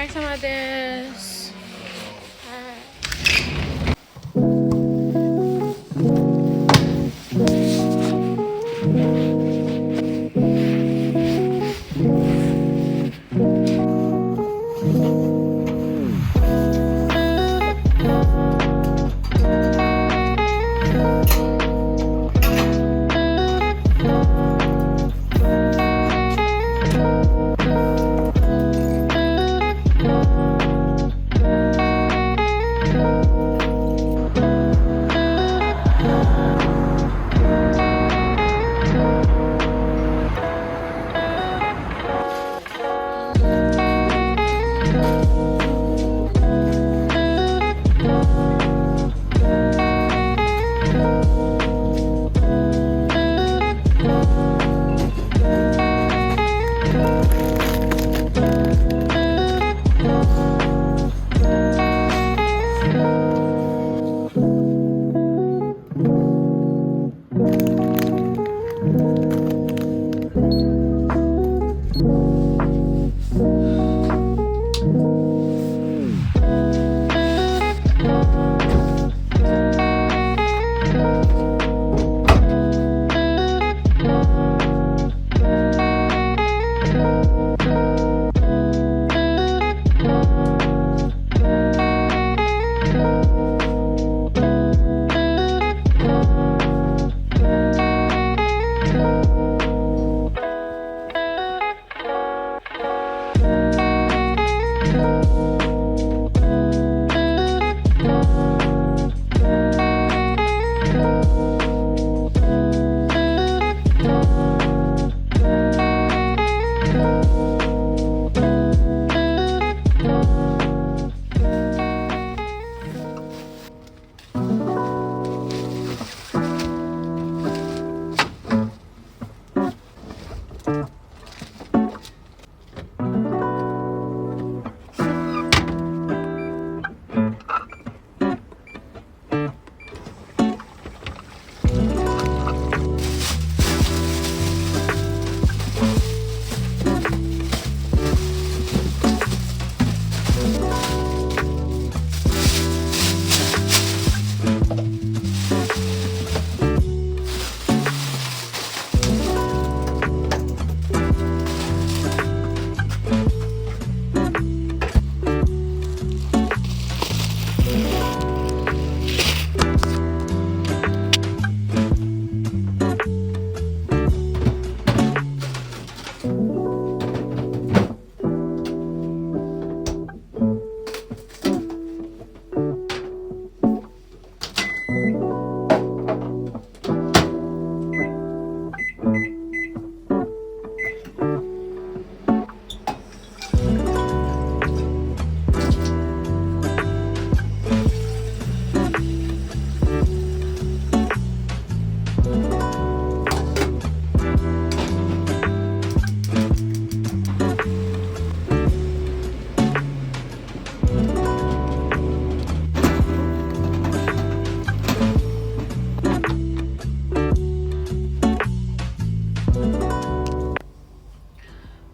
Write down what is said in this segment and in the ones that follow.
疲れ様です。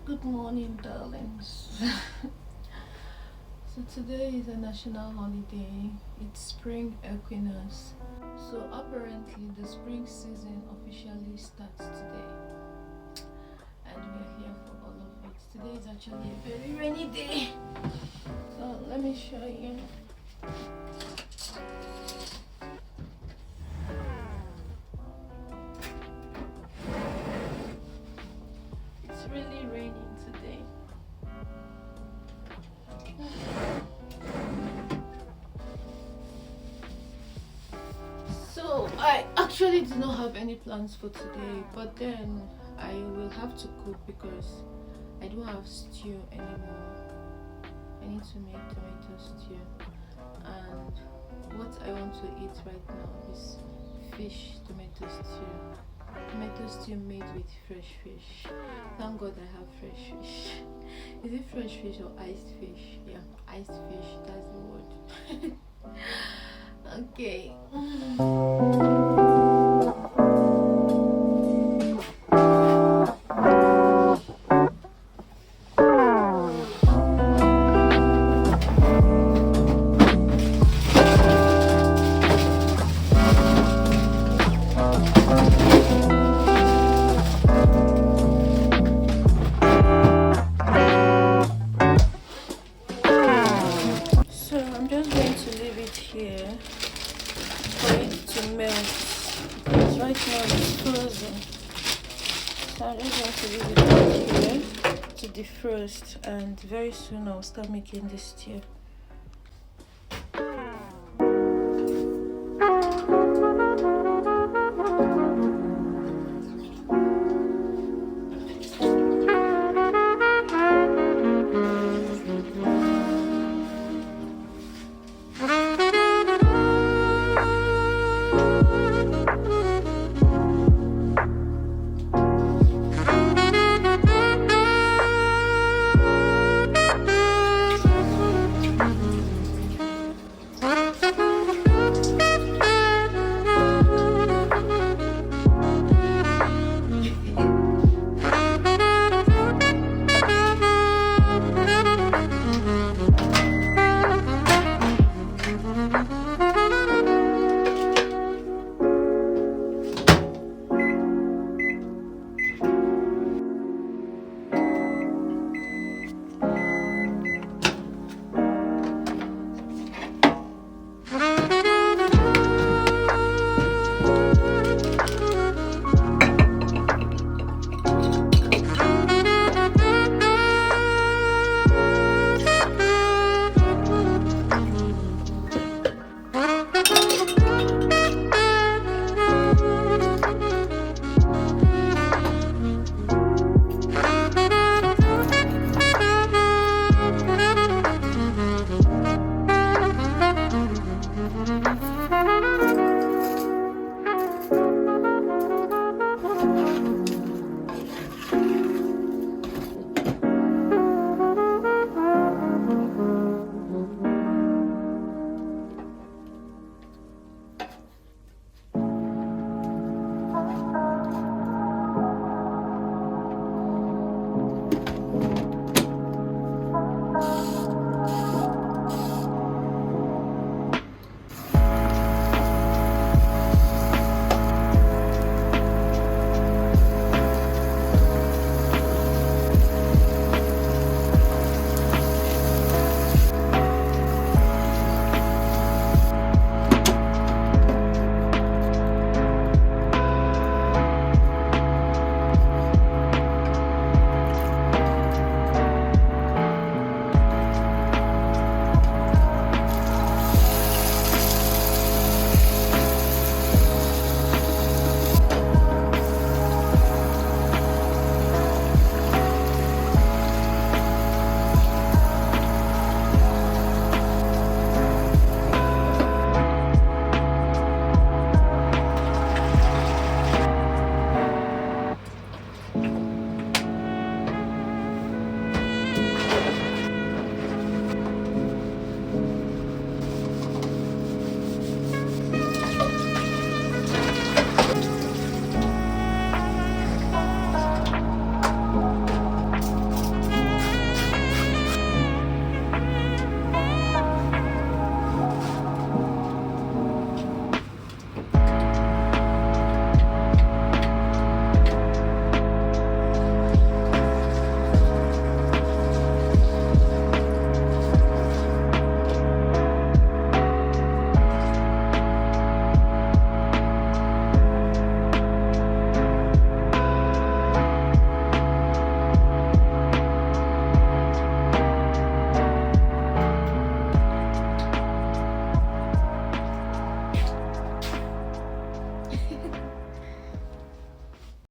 Good morning, darlings. So today is a national holiday. It's spring equinox. So apparently the spring season officially starts today. And we're here for all of it. Today is actually a very rainy day. So let me show you. It's really raining today. So I actually do not have any plans for today, but then I will have to cook because I don't have stew anymore. I need to make tomato stew, and what I want to eat right now is fish tomato stew. Tomato stew made with fresh fish. Thank God I have fresh fish. Is it fresh fish or iced fish? Yeah, iced fish, that's the word. Okay. right now it's frozen. So I'm just going to leave it out here to defrost, and very soon I'll start making this stew.